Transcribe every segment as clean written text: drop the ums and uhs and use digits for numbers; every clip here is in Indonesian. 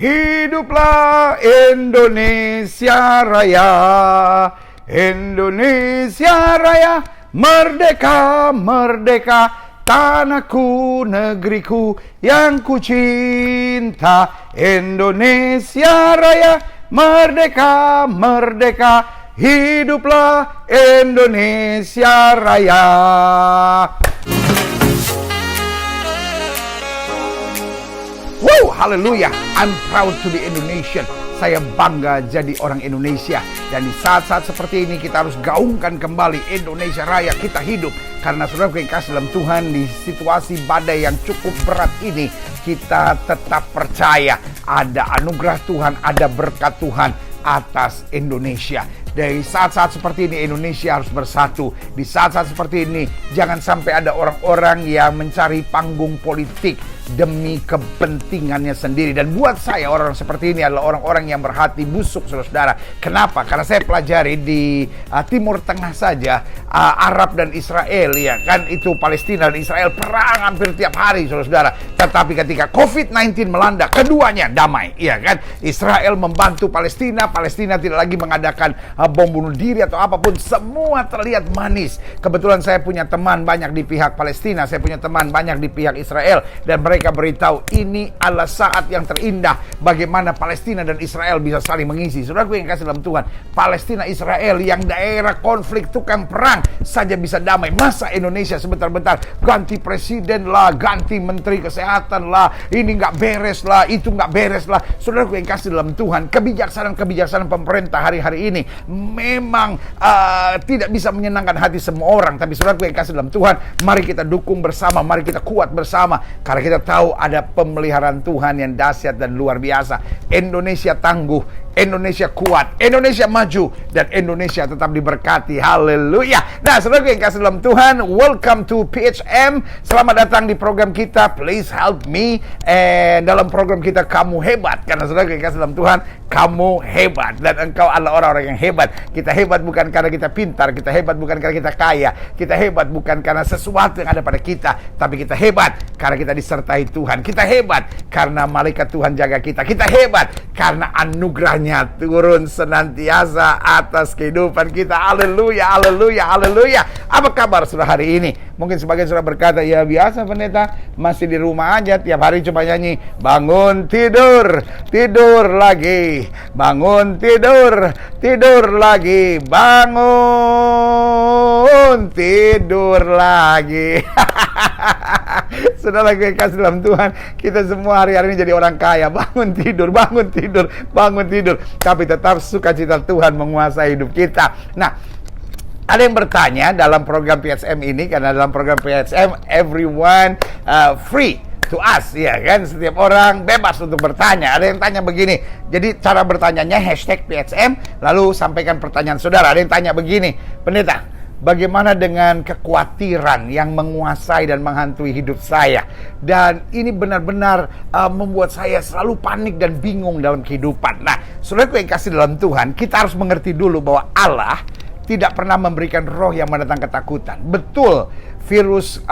Hiduplah Indonesia Raya, Indonesia Raya, merdeka, merdeka, tanahku, negeriku yang ku cinta. Indonesia Raya, merdeka, merdeka, hiduplah Indonesia Raya. Wow, haleluya. I'm proud to be Indonesian. Saya bangga jadi orang Indonesia. Dan di saat-saat seperti ini kita harus gaungkan kembali Indonesia Raya, kita hidup. Karena saudara yang kasih dalam Tuhan, di situasi badai yang cukup berat ini, kita tetap percaya ada anugerah Tuhan, ada berkat Tuhan atas Indonesia. Dari saat-saat seperti ini Indonesia harus bersatu. Di saat-saat seperti ini jangan sampai ada orang-orang yang mencari panggung politik demi kepentingannya sendiri. Dan buat saya orang seperti ini adalah orang-orang yang berhati busuk, saudara-saudara. Kenapa? Karena saya pelajari di Timur Tengah saja, Arab dan Israel, ya kan, itu Palestina dan Israel perang hampir tiap hari, saudara-saudara. Tetapi ketika COVID-19 melanda, keduanya damai, ya kan. Israel membantu Palestina, Palestina tidak lagi mengadakan bom bunuh diri atau apapun, semua terlihat manis. Kebetulan saya punya teman banyak di pihak Palestina, saya punya teman banyak di pihak Israel, dan mereka beritahu ini adalah saat yang terindah bagaimana Palestina dan Israel bisa saling mengisi. Saudaraku yang kasih dalam Tuhan, Palestina Israel yang daerah konflik tukang perang saja bisa damai. Masa Indonesia sebentar-bentar ganti presiden lah, ganti menteri kesehatan lah, ini nggak beres lah, itu nggak beres lah. Saudaraku yang kasih dalam Tuhan, kebijaksanaan pemerintah hari-hari ini memang tidak bisa menyenangkan hati semua orang. Tapi saudaraku yang kasih dalam Tuhan, mari kita dukung bersama, mari kita kuat bersama, karena kita tahu ada pemeliharaan Tuhan yang dahsyat dan luar biasa. Indonesia tangguh, Indonesia kuat, Indonesia maju, dan Indonesia tetap diberkati. Haleluya. Nah, saudaraku yang kasih dalam Tuhan, welcome to PHM. Selamat datang di program kita Please Help Me. Dalam program kita Kamu Hebat. Karena saudaraku yang kasih dalam Tuhan, kamu hebat dan engkau adalah orang-orang yang hebat. Kita hebat bukan karena kita pintar, kita hebat bukan karena kita kaya, kita hebat bukan karena sesuatu yang ada pada kita, tapi kita hebat karena kita disertai Tuhan. Kita hebat karena malaikat Tuhan jaga kita. Kita hebat karena anugerahnya turun senantiasa atas kehidupan kita. Haleluya, haleluya, haleluya. Apa kabar saudara hari ini? Mungkin sebagian saudara berkata, ya biasa pendeta, masih di rumah aja, tiap hari cuma nyanyi bangun tidur, tidur lagi, bangun tidur, tidur lagi, bangun tidur lagi. Saudara yang kasih dalam Tuhan, kita semua hari-hari ini jadi orang kaya, bangun tidur, bangun tidur, bangun tidur, tapi tetap sukacita Tuhan menguasai hidup kita. Nah, ada yang bertanya dalam program PHM ini, karena dalam program PHM everyone free to ask, ya kan, setiap orang bebas untuk bertanya. Ada yang tanya begini, jadi cara bertanyanya hashtag PHM, lalu sampaikan pertanyaan saudara. Ada yang tanya begini, pendeta, bagaimana dengan kekhawatiran yang menguasai dan menghantui hidup saya? Dan ini benar-benar membuat saya selalu panik dan bingung dalam kehidupan. Nah, saudaraku yang kasih dalam Tuhan, kita harus mengerti dulu bahwa Allah tidak pernah memberikan roh yang mendatangkan ketakutan. Betul, virus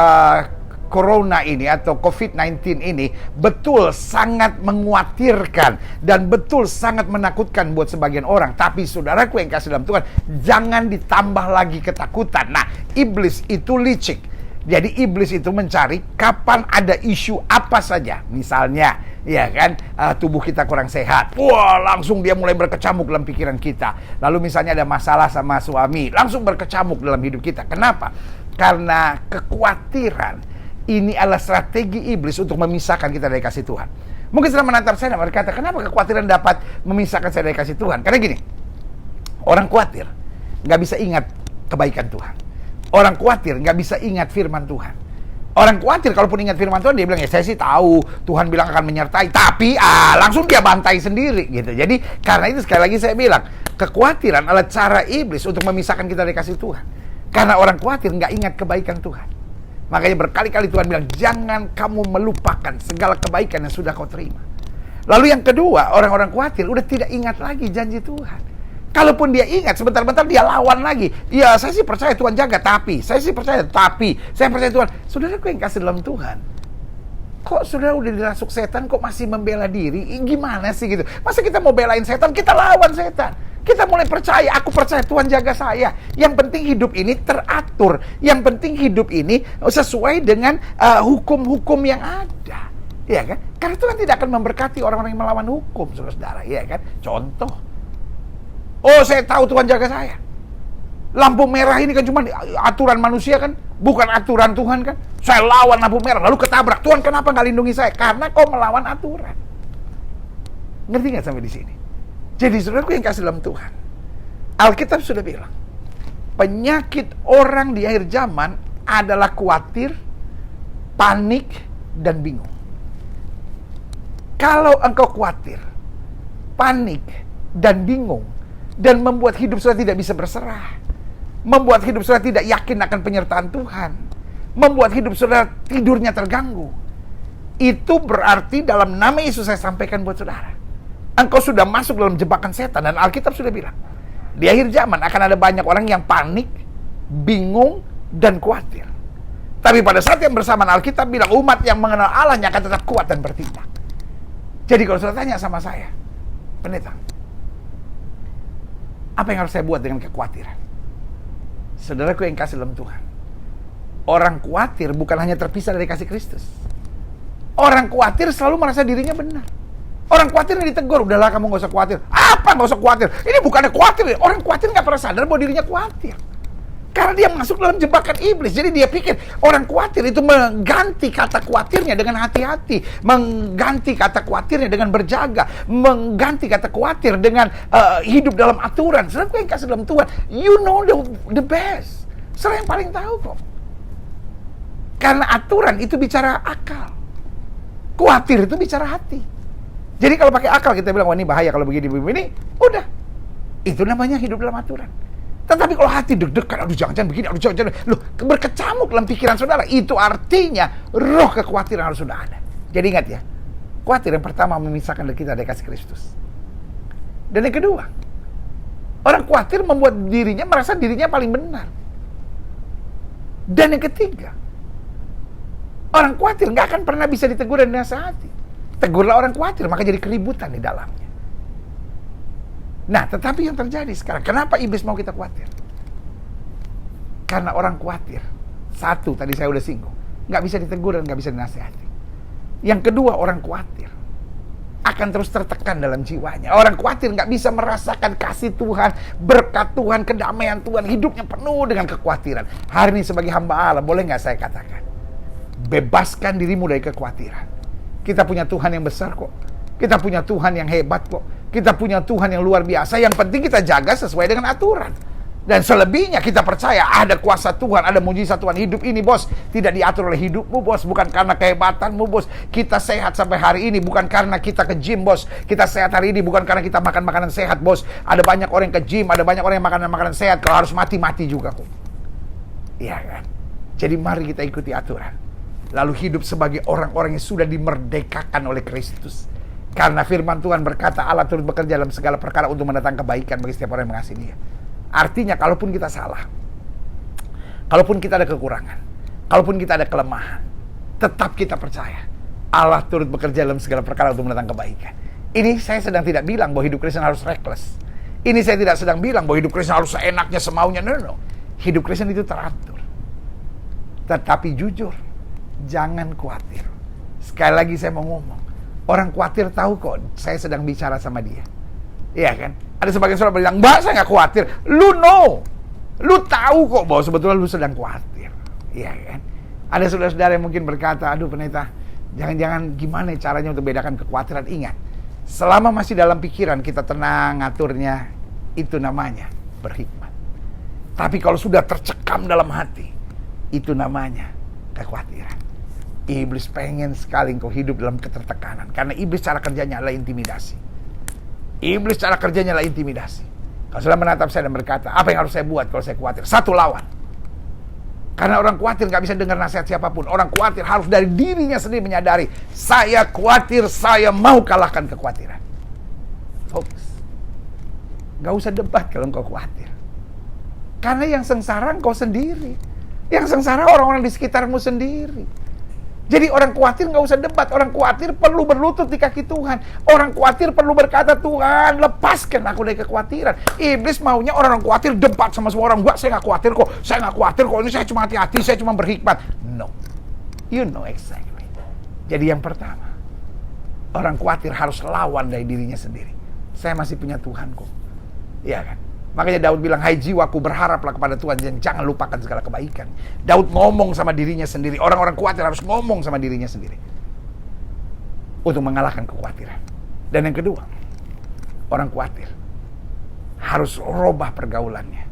Corona ini atau COVID-19 ini betul sangat mengkhawatirkan dan betul sangat menakutkan buat sebagian orang. Tapi saudaraku yang kasih dalam Tuhan, jangan ditambah lagi ketakutan. Nah, iblis itu licik. Jadi iblis itu mencari kapan ada isu apa saja. Misalnya, ya kan, tubuh kita kurang sehat, wah, langsung dia mulai berkecamuk dalam pikiran kita. Lalu misalnya ada masalah sama suami, langsung berkecamuk dalam hidup kita. Kenapa? Karena kekhawatiran ini adalah strategi iblis untuk memisahkan kita dari kasih Tuhan. Mungkin setelah menatap saya dan berkata, kenapa kekhawatiran dapat memisahkan saya dari kasih Tuhan? Karena gini, orang khawatir nggak bisa ingat kebaikan Tuhan. Orang khawatir nggak bisa ingat firman Tuhan. Orang khawatir kalaupun ingat firman Tuhan, dia bilang, ya saya sih tahu Tuhan bilang akan menyertai, tapi langsung dia bantai sendiri gitu. Jadi karena itu sekali lagi saya bilang, kekhawatiran adalah cara iblis untuk memisahkan kita dari kasih Tuhan. Karena orang khawatir nggak ingat kebaikan Tuhan. Makanya berkali-kali Tuhan bilang, jangan kamu melupakan segala kebaikan yang sudah kau terima. Lalu yang kedua, orang-orang khawatir udah tidak ingat lagi janji Tuhan. Kalaupun dia ingat, sebentar-bentar dia lawan lagi. Ya, saya sih percaya Tuhan jaga, tapi saya sih percaya, tapi saya percaya Tuhan. Saudaraku yang kasih dalam Tuhan, Kok sudah udah dirasuk setan, kok masih membela diri? Gimana sih gitu? Masa kita mau belain setan, kita lawan setan. Kita mulai percaya, aku percaya Tuhan jaga saya. Yang penting hidup ini teratur. Yang penting hidup ini sesuai dengan hukum-hukum yang ada. Ya kan? Karena Tuhan tidak akan memberkati orang-orang yang melawan hukum, saudara-saudara. Ya kan? Contoh. Oh, saya tahu Tuhan jaga saya. Lampu merah ini kan cuma aturan manusia kan, bukan aturan Tuhan kan. Saya lawan lampu merah, lalu ketabrak. Tuhan kenapa nggak lindungi saya? Karena kau melawan aturan. Ngerti nggak sampai di sini? Jadi saudaraku yang kasih dalam Tuhan, Alkitab sudah bilang, penyakit orang di akhir zaman adalah khawatir, panik, dan bingung. Kalau engkau khawatir, panik, dan bingung, dan membuat hidup saudara tidak bisa berserah, membuat hidup saudara tidak yakin akan penyertaan Tuhan, membuat hidup saudara tidurnya terganggu, itu berarti dalam nama Yesus saya sampaikan buat saudara, engkau sudah masuk dalam jebakan setan. Dan Alkitab sudah bilang, di akhir zaman akan ada banyak orang yang panik, bingung, dan khawatir. Tapi pada saat yang bersamaan Alkitab bilang, umat yang mengenal Allahnya akan tetap kuat dan bertindak. Jadi kalau saudara tanya sama saya, pendeta, apa yang harus saya buat dengan kekhawatiran? Saudaraku yang kasih dalam Tuhan, orang khawatir bukan hanya terpisah dari kasih Kristus. Orang khawatir selalu merasa dirinya benar. Orang khawatir yang ditegur, udahlah kamu gak usah khawatir. Apa gak usah khawatir? Ini bukannya khawatir. Orang khawatir gak pernah sadar bahwa dirinya khawatir. Karena dia masuk dalam jebakan iblis. Jadi dia pikir orang khawatir itu mengganti kata khawatirnya dengan hati-hati, mengganti kata khawatirnya dengan berjaga, mengganti kata khawatir dengan hidup dalam aturan. Saudara yang kasih dalam Tuhan, you know the best. Saudara yang paling tahu kok. Karena aturan itu bicara akal, khawatir itu bicara hati. Jadi kalau pakai akal kita bilang, wah ini bahaya kalau begini, udah. Itu namanya hidup dalam aturan. Tetapi kalau hati deg-degan, aduh jangan-jangan begini, aduh jangan-jangan, loh, berkecamuk dalam pikiran saudara, itu artinya roh kekhawatiran harus sudah ada. Jadi ingat ya, khawatir yang pertama memisahkan dari kita dari kasih Kristus. Dan yang kedua, orang khawatir membuat dirinya merasa dirinya paling benar. Dan yang ketiga, orang khawatir nggak akan pernah bisa ditegur dan dinasihati. Tegurlah orang khawatir, maka jadi keributan di dalamnya. Nah, tetapi yang terjadi sekarang, kenapa iblis mau kita khawatir? Karena orang khawatir, satu, tadi saya udah singgung, nggak bisa ditegur dan nggak bisa dinasihati. Yang kedua, orang khawatir akan terus tertekan dalam jiwanya. Orang khawatir nggak bisa merasakan kasih Tuhan, berkat Tuhan, kedamaian Tuhan, hidupnya penuh dengan kekhawatiran. Hari ini sebagai hamba Allah, boleh nggak saya katakan, bebaskan dirimu dari kekhawatiran. Kita punya Tuhan yang besar kok. Kita punya Tuhan yang hebat kok. Kita punya Tuhan yang luar biasa. Yang penting kita jaga sesuai dengan aturan. Dan selebihnya kita percaya ada kuasa Tuhan, ada mujizat Tuhan. Hidup ini bos tidak diatur oleh hidupmu bos, bukan karena kehebatanmu bos. Kita sehat sampai hari ini bukan karena kita ke gym bos. Kita sehat hari ini bukan karena kita makan makanan sehat bos. Ada banyak orang yang ke gym, ada banyak orang yang makan makanan sehat. Kalau harus mati juga kok. Iya kan? Jadi mari kita ikuti aturan. Lalu hidup sebagai orang-orang yang sudah dimerdekakan oleh Kristus. Karena firman Tuhan berkata Allah turut bekerja dalam segala perkara untuk mendatangkan kebaikan bagi setiap orang yang mengasihi Dia. Artinya kalaupun kita salah, kalaupun kita ada kekurangan, kalaupun kita ada kelemahan, tetap kita percaya Allah turut bekerja dalam segala perkara untuk mendatangkan kebaikan. Ini saya sedang tidak bilang bahwa hidup Kristen harus reckless. Ini saya tidak sedang bilang bahwa hidup Kristen harus seenaknya, semaunya. No. Hidup Kristen itu teratur. Tetapi jujur, jangan khawatir. Sekali lagi saya mau ngomong, orang khawatir tahu kok saya sedang bicara sama dia. Iya kan? Ada sebagian saudara bilang, Mbak saya gak khawatir. Lu know. Lu tahu kok bahwa sebetulnya lu sedang khawatir. Iya kan? Ada saudara-saudara yang mungkin berkata, aduh pendeta, jangan-jangan gimana caranya untuk bedakan kekhawatiran. Ingat, selama masih dalam pikiran kita tenang ngaturnya, itu namanya berhikmat. Tapi kalau sudah tercekam dalam hati, itu namanya kekhawatiran. Iblis pengen sekali engkau hidup dalam ketertekanan. Karena iblis cara kerjanya adalah intimidasi. Iblis cara kerjanya adalah intimidasi. Kalau saudara menatap saya dan berkata, apa yang harus saya buat kalau saya khawatir? Satu, lawan. Karena orang khawatir gak bisa dengar nasihat siapapun. Orang khawatir harus dari dirinya sendiri menyadari, saya khawatir, saya mau kalahkan kekhawatiran. Fokus. Gak usah debat kalau engkau khawatir. Karena yang sengsara engkau sendiri. Yang sengsara orang-orang di sekitarmu sendiri. Jadi orang khawatir nggak usah debat. Orang khawatir perlu berlutut di kaki Tuhan. Orang khawatir perlu berkata, Tuhan lepaskan aku dari kekhawatiran. Iblis maunya orang khawatir debat sama semua orang. Saya nggak khawatir kok. Saya nggak khawatir kok. Ini saya cuma hati-hati. Saya cuma berhikmat. No. You know exactly. Jadi yang pertama, orang khawatir harus lawan dari dirinya sendiri. Saya masih punya Tuhan kok. Iya kan? Makanya Daud bilang, hai jiwaku berharaplah kepada Tuhan dan jangan lupakan segala kebaikan. Daud ngomong sama dirinya sendiri. Orang-orang khawatir harus ngomong sama dirinya sendiri untuk mengalahkan kekhawatiran. Dan yang kedua, orang khawatir harus rubah pergaulannya.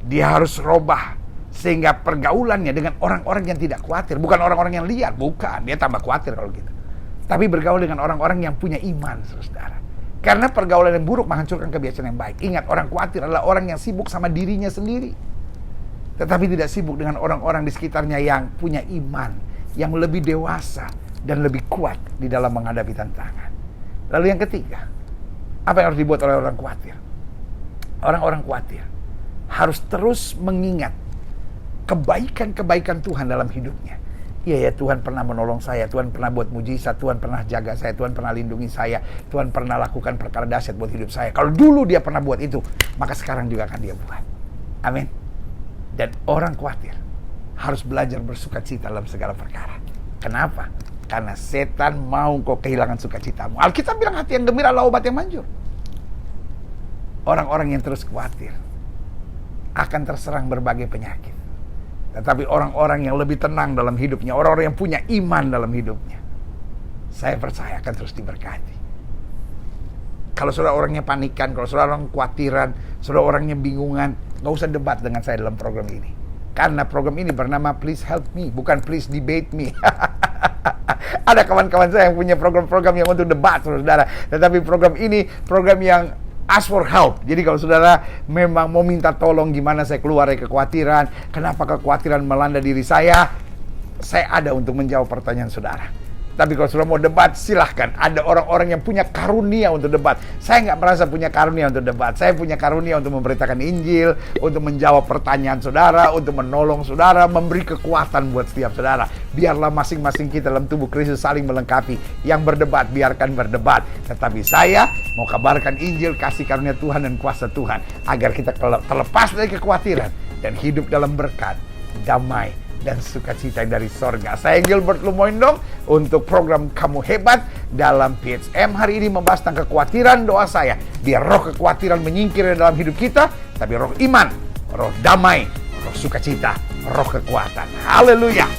Dia harus rubah sehingga pergaulannya dengan orang-orang yang tidak khawatir. Bukan orang-orang yang liar, bukan. Dia tambah khawatir kalau gitu. Tapi bergaul dengan orang-orang yang punya iman, saudara. Karena pergaulan yang buruk menghancurkan kebiasaan yang baik. Ingat, orang khawatir adalah orang yang sibuk sama dirinya sendiri, tetapi tidak sibuk dengan orang-orang di sekitarnya yang punya iman, yang lebih dewasa dan lebih kuat di dalam menghadapi tantangan. Lalu yang ketiga, apa yang harus dibuat oleh orang khawatir? Orang-orang khawatir harus terus mengingat kebaikan-kebaikan Tuhan dalam hidupnya. Iya ya, Tuhan pernah menolong saya, Tuhan pernah buat mujizat, Tuhan pernah jaga saya, Tuhan pernah lindungi saya, Tuhan pernah lakukan perkara dahsyat buat hidup saya. Kalau dulu dia pernah buat itu, maka sekarang juga akan dia buat. Amin. Dan orang khawatir harus belajar bersukacita dalam segala perkara. Kenapa? Karena setan mau kau kehilangan sukacitamu. Alkitab bilang hati yang gembira adalah obat yang manjur. Orang-orang yang terus khawatir akan terserang berbagai penyakit. Tetapi orang-orang yang lebih tenang dalam hidupnya, orang-orang yang punya iman dalam hidupnya, saya percaya akan terus diberkati. Kalau saudara orangnya panikan, kalau saudara orang khawatiran, saudara orangnya bingungan, nggak usah debat dengan saya dalam program ini. Karena program ini bernama Please Help Me, bukan Please Debate Me. Ada kawan-kawan saya yang punya program-program yang untuk debat, saudara. Tetapi program ini, program yang ask for help. Jadi kalau saudara memang mau minta tolong gimana saya keluar dari kekhawatiran, kenapa kekhawatiran melanda diri saya ada untuk menjawab pertanyaan saudara. Tapi kalau saudara mau debat, silahkan. Ada orang-orang yang punya karunia untuk debat. Saya nggak merasa punya karunia untuk debat. Saya punya karunia untuk memberitakan Injil, untuk menjawab pertanyaan saudara, untuk menolong saudara, memberi kekuatan buat setiap saudara. Biarlah masing-masing kita dalam tubuh Kristus saling melengkapi. Yang berdebat, biarkan berdebat. Tetapi saya mau kabarkan Injil, kasih karunia Tuhan dan kuasa Tuhan, agar kita terlepas dari kekhawatiran dan hidup dalam berkat, damai, dan sukacita dari sorga. Saya Gilbert Lumoindong untuk program Kamu Hebat dalam PHM hari ini membahas tentang kekhawatiran. Doa saya, biar roh kekhawatiran menyingkir dalam hidup kita, tapi roh iman, roh damai, roh sukacita, roh kekuatan. Haleluya.